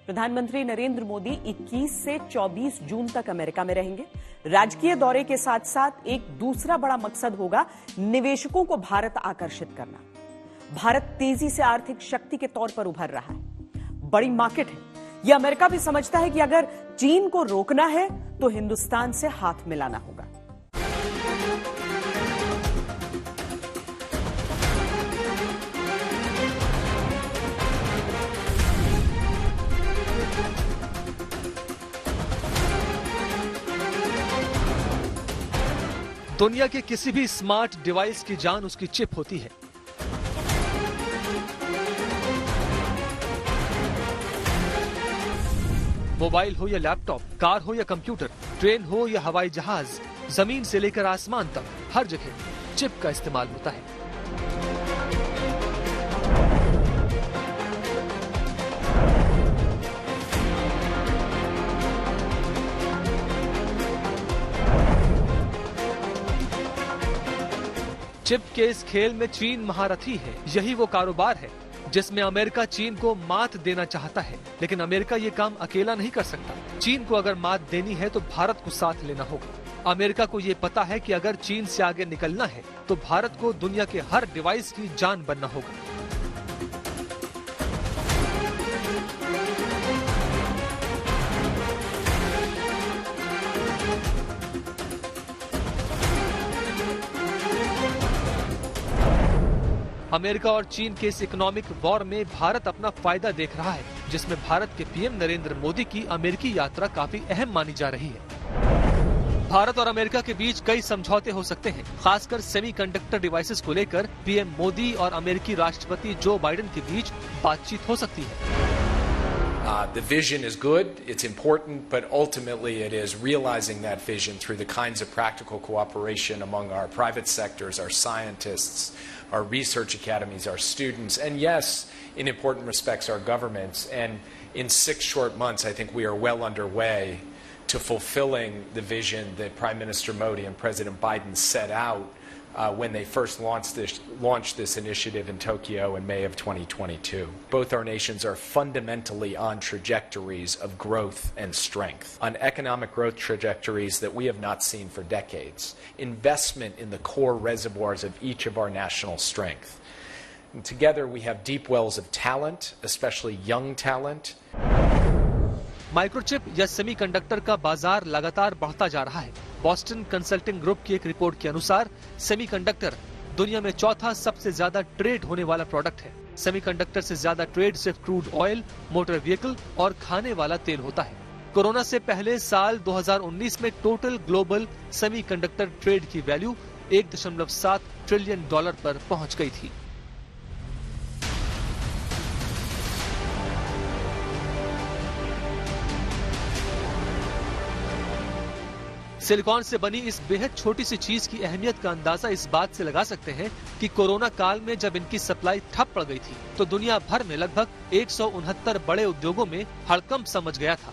प्रधानमंत्री नरेंद्र मोदी 21 से 24 जून तक अमेरिका में रहेंगे। राजकीय दौरे के साथ साथ एक दूसरा बड़ा मकसद होगा निवेशकों को भारत आकर्षित करना। भारत तेजी से आर्थिक शक्ति के तौर पर उभर रहा है, बड़ी मार्केट है। यह अमेरिका भी समझता है कि अगर चीन को रोकना है तो हिंदुस्तान से हाथ मिलाना होगा। दुनिया के किसी भी स्मार्ट डिवाइस की जान उसकी चिप होती है। मोबाइल हो या लैपटॉप, कार हो या कंप्यूटर, ट्रेन हो या हवाई जहाज, जमीन से लेकर आसमान तक हर जगह चिप का इस्तेमाल होता है। चिप के इस खेल में चीन महारथी है। यही वो कारोबार है जिसमें अमेरिका चीन को मात देना चाहता है, लेकिन अमेरिका ये काम अकेला नहीं कर सकता। चीन को अगर मात देनी है तो भारत को साथ लेना होगा। अमेरिका को ये पता है कि अगर चीन से आगे निकलना है तो भारत को दुनिया के हर डिवाइस की जान बनना होगा। अमेरिका और चीन के इस इकोनॉमिक वॉर में भारत अपना फायदा देख रहा है, जिसमें भारत के पीएम नरेंद्र मोदी की अमेरिकी यात्रा काफी अहम मानी जा रही है। भारत और अमेरिका के बीच कई समझौते हो सकते हैं, खासकर सेमीकंडक्टर डिवाइसेस को लेकर पीएम मोदी और अमेरिकी राष्ट्रपति जो बाइडेन के बीच बातचीत हो सकती है। The vision is good, it's important, but ultimately it is realizing that vision through the kinds of practical cooperation among our private sectors, our scientists, our research academies, our students, and yes, in important respects, our governments. And in 6 short months, I think we are well underway to fulfilling the vision that Prime Minister Modi and President Biden set out when they first launched this initiative in Tokyo in May of 2022. Both our nations are fundamentally on trajectories of growth and strength, on economic growth trajectories that we have not seen for decades. Investment in the core reservoirs of each of our national strength. And together we have deep wells of talent, especially young talent. Microchip या semiconductor का बाजार लगातार बढ़ता जा रहा है। Boston consulting group की एक रिपोर्ट के अनुसार सेमीकंडक्टर दुनिया में चौथा सबसे ज्यादा ट्रेड होने वाला प्रोडक्ट है। सेमीकंडक्टर से ज्यादा ट्रेड सिर्फ क्रूड ऑयल, मोटर व्हीकल और खाने वाला तेल होता है। कोरोना से पहले साल 2019 में टोटल ग्लोबल सेमीकंडक्टर ट्रेड की वैल्यू $1.7 ट्रिलियन पर पहुंच गई थी। सिलिकॉन से बनी इस बेहद छोटी सी चीज की अहमियत का अंदाजा इस बात से लगा सकते हैं कि कोरोना काल में जब इनकी सप्लाई ठप पड़ गई थी तो दुनिया भर में लगभग 169 बड़े उद्योगों में हड़कंप समझ गया था।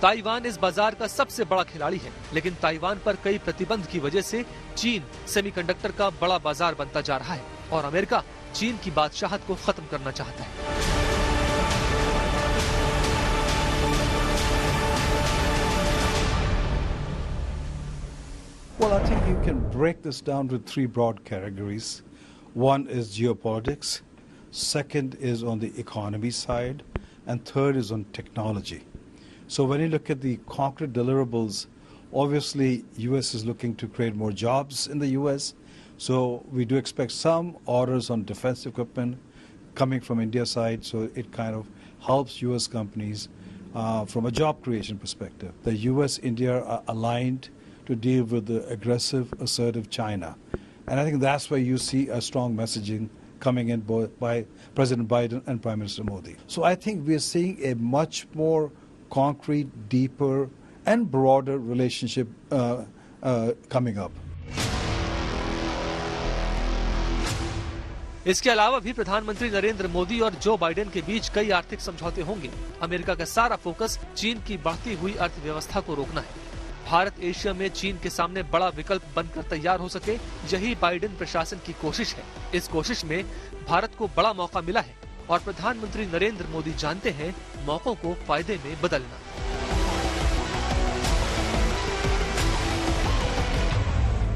ताइवान इस बाजार का सबसे बड़ा खिलाड़ी है, लेकिन ताइवान पर कई प्रतिबंध की वजह से चीन सेमीकंडक्टर का बड़ा बाजार बनता जा रहा है और अमेरिका चीन की बादशाहत को खत्म करना चाहता है। Well, I think you can break this down to 3 broad categories. One is geopolitics, second is on the economy side, and third is on technology. So when you look at the concrete deliverables, obviously US is looking to create more jobs in the US. So we do expect some orders on defense equipment coming from India side, so it kind of helps US companies from a job creation perspective. The US-India are aligned to deal with the aggressive, assertive China. And I think that's where you see a strong messaging coming in both by President Biden and Prime Minister Modi. So I think we're seeing a much more concrete, deeper and broader relationship coming up. इसके अलावा भी प्रधानमंत्री नरेंद्र मोदी और Joe Biden के बीच कई आर्थिक समझौते होंगे। अमेरिका का सारा फोकस चीन की बढ़ती हुई अर्थव्यवस्था को रोकना है। भारत एशिया में चीन के सामने बड़ा विकल्प बनकर तैयार हो सके, यही बाइडेन प्रशासन की कोशिश है। इस कोशिश में भारत को बड़ा मौका मिला है और प्रधानमंत्री नरेंद्र मोदी जानते हैं मौकों को फायदे में बदलना।